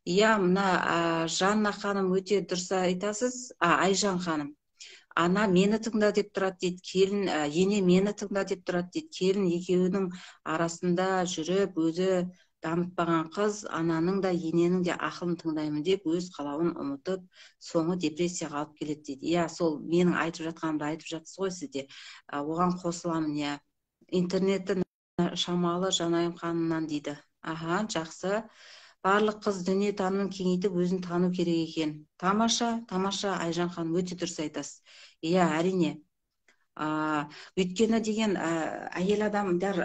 Иә, мына Жанна ханым өте дұрыс айтасыз. Айжан ханым, ана мені тыңда деп тұрады дейді, келін, ене мені тыңда деп тұрады дейді. Келін екеуінің арасында жүріп, өзі дамытпаған қыз, ананың да ененің де ақылын тыңдаймын деп, өз қалауын ұмытып, соңы депрессияға алып келеді дейді. Иә, сол менің айтып жатқанымды айтып жатсыз ғой сізде. Оған қосыламын, иә. Интернеті шамалы Жанайым ханымнан дейді. Жақсы. Барлық қыз дүние танымын кеңейтіп, өзін тану керек екен. Тамаша, тамаша, Айжан ханым, өте дұрыс айтасыз. Иә, әрине. Өйткені деген әйел адамдар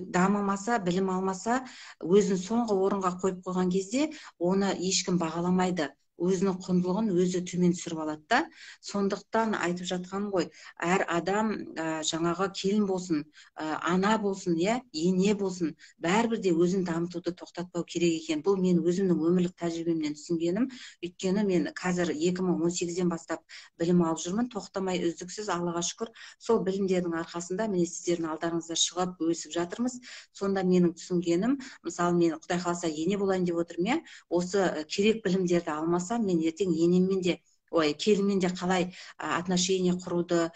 дамымаса, білім алмаса, өзін соңғы орынға қойып қойған кезде, оны ешкім бағаламайды. Өзінің құндылығын өзі төмен түсіріп алады да. Сондықтан айтып жатқаным ғой, әр адам жаңағы келін болсын, ана болсын, ене болсын, бәрібір де өзін дамытуды тоқтатпау керек екен. Бұл мен өзімнің өмірлік тәжірибемнен түсінгенім. Өйткені мен қазір 2018-ден бастап білім алып жүрмін, тоқтамай үздіксіз, Аллаға шүкір. Сол білімдердің арқасында міне сіздердің алдарыңызда шығып өсіп жатырмыз. Сонда менің түсінгенім, мысалы мен Құдай қаласа ене болайын деп отырмын, осы керек білімдерді алмаса, мен ертең енеммен де, келінмен де қалай отношение құруды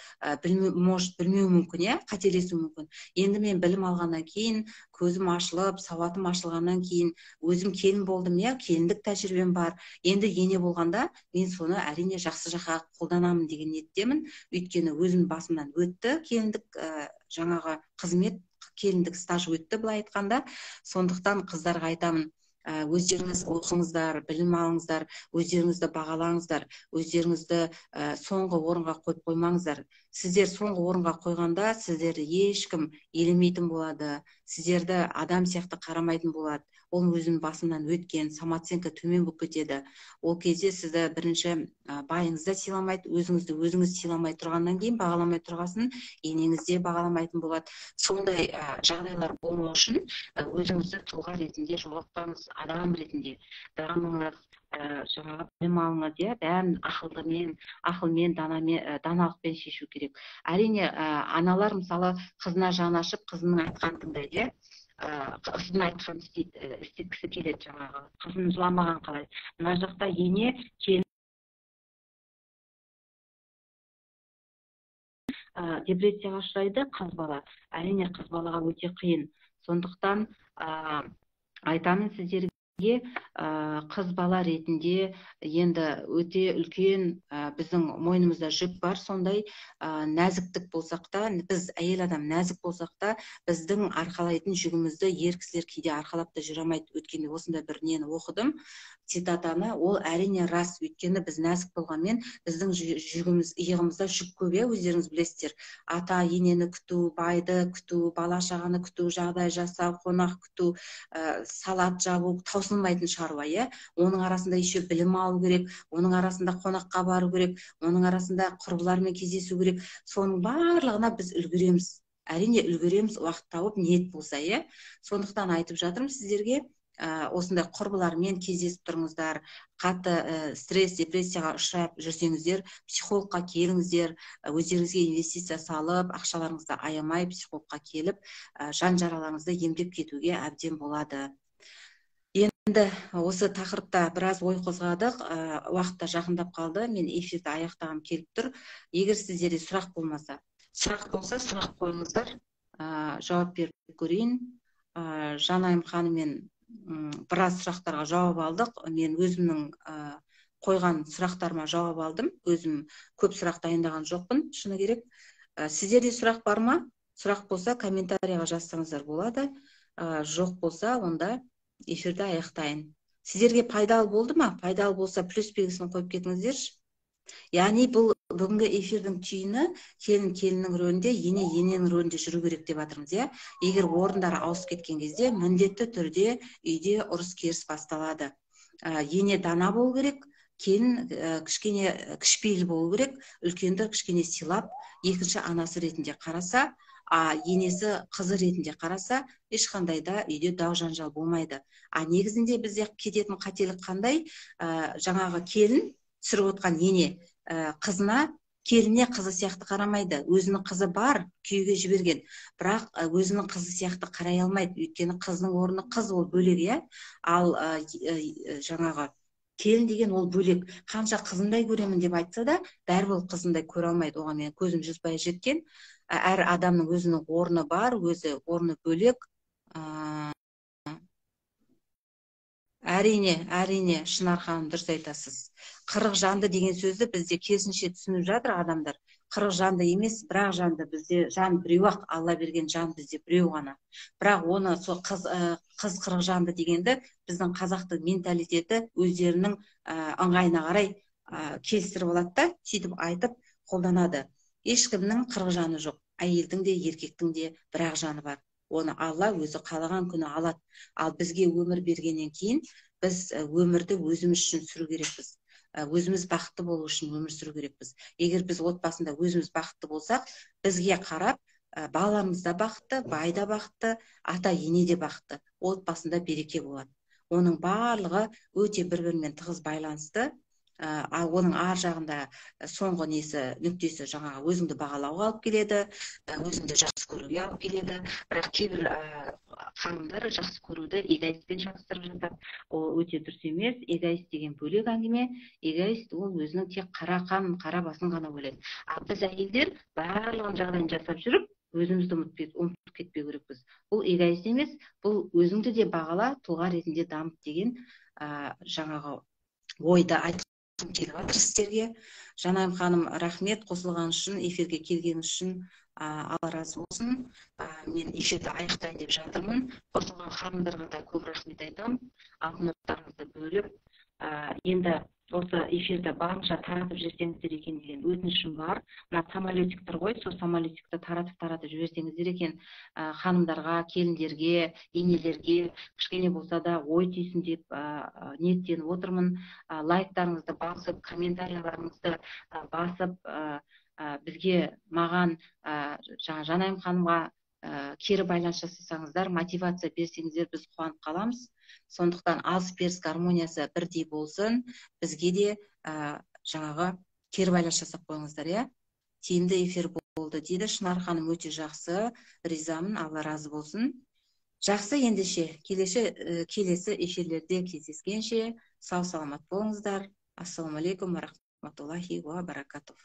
білмеу мүмкін, қателесу мүмкін. Енді мен білім алғаннан кейін, көзім ашылып, сауатым ашылғаннан кейін, өзім келін болдым, келіндік тәжірибем бар. Енді ене болғанда мен соны әрине жақсы жаққа қолданамын деген ниеттемін. Өйткені өзім басымнан өтті келіндік жаңағы қызмет, келіндік стаж өтті былай айтқанда. Сондықтан қыздарға айтамын, өздеріңіз оқыңыздар, білім алыңыздар, өздеріңізді бағалаңыздар, өздеріңізді соңғы орынға қойып қоймаңыздар. Сіздер соңғы орынға қойғанда сіздерді ешкім елемейтін болады, сіздерді адам сияқты қарамайтын болады. Ол өзінің басынан өткен, самооценка төмен болып кетеді. Ол кезде сізді бірінші байыңызды сыйламайды, өзіңізді өзіңіз сыйламай тұрғаннан кейін, бағаламай тұрғасын, енеңізде бағаламайтын болады. Сондай жағдайлар болмау үшін өзіңізді тұлға ретінде жоғалтпаңыз, адам ретінде дамыңыз, жаңағы білім алыңыз, бәрін ақылмен, даналықпен шешу керек. Әрине, аналар мысалы қызына жаны ашып, қызының айтқанын тыңдайды, қызын айтқанын істеткісі келеді, жаңағы қызын жыламаған қалай. Мына жақта ене депрессияға ұшырайды, қыз бала. Әрине қыз балаға өте қиын. Сондықтан айтамын сіздерге, қыз бала ретінде енді өте үлкен біздің мойнымызда жүк бар. Сондай нәзіктік болсақ та, біз әйел адам нәзік болсақ та, біздің арқалайтын жүгімізді ер кісілер кейде арқалап та жүре алмайды. Өткенде осында бір нені оқыдым, цитатаны. Ол әрине рас. Өйткені біз нәзік болғанмен біздің жүгіміз, иығымызда жүк көп, өздеріңіз білесіздер. Ата енені күту, байды күту, бала шағаны күту, жағдай жасау, қонақ күту, салат жабу таусылмайтын шаруа. Оның арасында еще білім алу керек, оның арасында қонаққа бару керек, оның арасында құрбылармен кездесу керек. Соның барлығына біз үлгереміз. Әрине үлгереміз, уақыт тауып, ниет болса. Сондықтан айтып жатырмын сіздерге, осындай құрбылармен кездесіп тұрыңыздар, қатты стресс, депрессияға ұшырап жүрсеңіздер, психологқа келіңіздер, өздеріңізге инвестиция салып, ақшаларыңызды аямай психологқа келіп, жан жараларыңызды емдеп кетуге әбден болады. Енді осы тақырыпта біраз ой қозғадық, уақытта жақындап қалды, мен эфирді аяқтағым келіп тұр. Егер сіздерде сұрақ болмаса, сұрақ қойыңыздар, жауап беріп көрейін. Жанайым ханыммен біраз сұрақтарға жауап алдық. Мен өзімнің қойған сұрақтарыма жауап алдым. Өзім көп сұрақ дайындаған жоқпын, шыны керек. Сіздерде сұрақ бар ма? Сұрақ болса комментарийға жазсаңыздар болады. Жоқ болса онда эфирді аяқтайын. Сіздерге пайдалы болды ма? Пайдалы болса плюс белгісін қойып кетіңіздерші. Яғни бұл бүгінгі эфирдің түйіні келіннің рөлінде, ененің рөлінде жүру керек деп жатырмыз, иә. Егер орындары ауысып кеткен кезде міндетті түрде үйде ұрыс керіс басталады. Ене дана болу керек, келін кішкене кішіпейіл болу керек, үлкенді кішкене сыйлап, екінші анасы ретінде қараса, енесі қызы ретінде қараса, ешқандай да үйде дау жанжал болмайды. Негізінде бізде кететін қателік қандай? Жаңағы келін түсіріп отқан ене қызына, келіне қызы сияқты қарамайды. Өзінің қызы бар, күйеуге жіберген, бірақ өзінің қызы сияқты қарай алмайды. Өйткені қызының орны қыз, ол бөлек, иә. Ал жаңағы келін деген ол бөлек. Қанша қызындай көремін деп айтса да, бәрібір ол қызындай көре алмайды. Оған мен көзім 100% жеткен. Әр адамның өзінің орны бар, өзі орны бөлек. Әрине, Шынар ханым, дұрыс айтасыз. Қырық жанды деген сөзді бізде керісінше түсініп жатыр адамдар. Қырық жанды емес, бірақ жанды. Бізде жан біреу-ақ, Алла берген жан бізде біреу ғана. Бірақ оны сол қыз қырық жанды дегенді біздің қазақтың менталитеті өздерінің ыңғайына қарай келістіріп алады да, сөйтіп айтып қолданады. Ешкімнің қырық жаны жоқ. Әйелдің де, еркектің де бір-ақ жаны бар. Оны Алла өзі қалаған күні алады. Ал бізге өмір бергеннен кейін біз өмірді өзіміз үшін сүру керекпіз. Өзіміз бақытты болу үшін өмір сүру керекпіз. Егер біз отбасында өзіміз бақытты болсақ, бізге қарап, балаларымыз да бақытты, бай да бақытты, ата ене де бақытты. Отбасында береке болады. Оның барлығы өте бір-бірімен тығыз байланысты. Оның ар жағында соңғы нүктесі жаңағы өзіңді бағалауға алып келеді, өзіңді жақсы көруге алып келеді. Бірақ кейбір ханымдар жақсы көруді эгоистпен шатастырып жатады. Ол өте дұрыс емес. Эгоист деген бөлек әңгіме. Эгоист ол өзінің тек қара қан, қара басын ғана ойлайды. Ал біз әйелдер барлығын жағдайын жасап жүріп, өзімізді ұмытып кетпеу керекпіз. Бұл эгоист емес, бұл өзіңді де бағала, тұлға ретінде дамыт деген жаңағы ойды айтқым келіп жатыр сіздерге. Жанайым ханым, рахмет қосылған үшін, эфирге келген үшін. Алла разы болсын. Мен эфирді аяқтайын деп жатырмын. Қосылған ханымдарға да көп рахмет айтамын. Алтын минуттарыңызды бөліп, енді осы эфирді барынша таратып жіберсеңіздер екен деген өтінішім бар. Мына самолетиктер ғой, сол самолетикті таратып жіберсеңіздер екен, ханымдарға, келіндерге, енелерге кішкене болса да ой түйсін деп ниеттеніп отырмын. Лайктарыңызды басып, комментарийларыңызды басып, бізге, маған, Жанайым ханымға кері байланыс жасасаңыздар, мотивация берсеңіздер, біз қуанып қаламыз. Сондықтан алыс-беріс гармониясы бірдей болсын. Бізге де жаңағы кері байланыс жасап қойыңыздар, иә. Тиімді эфир болды дейді. Шынар ханым, өте жақсы, ризамын, Алла разы болсын. Жақсы, ендеше келесі эфирлерде кездескенше сау саламат болыңыздар. Ассаламу алейкум ва рахматуллахи ва баракатух.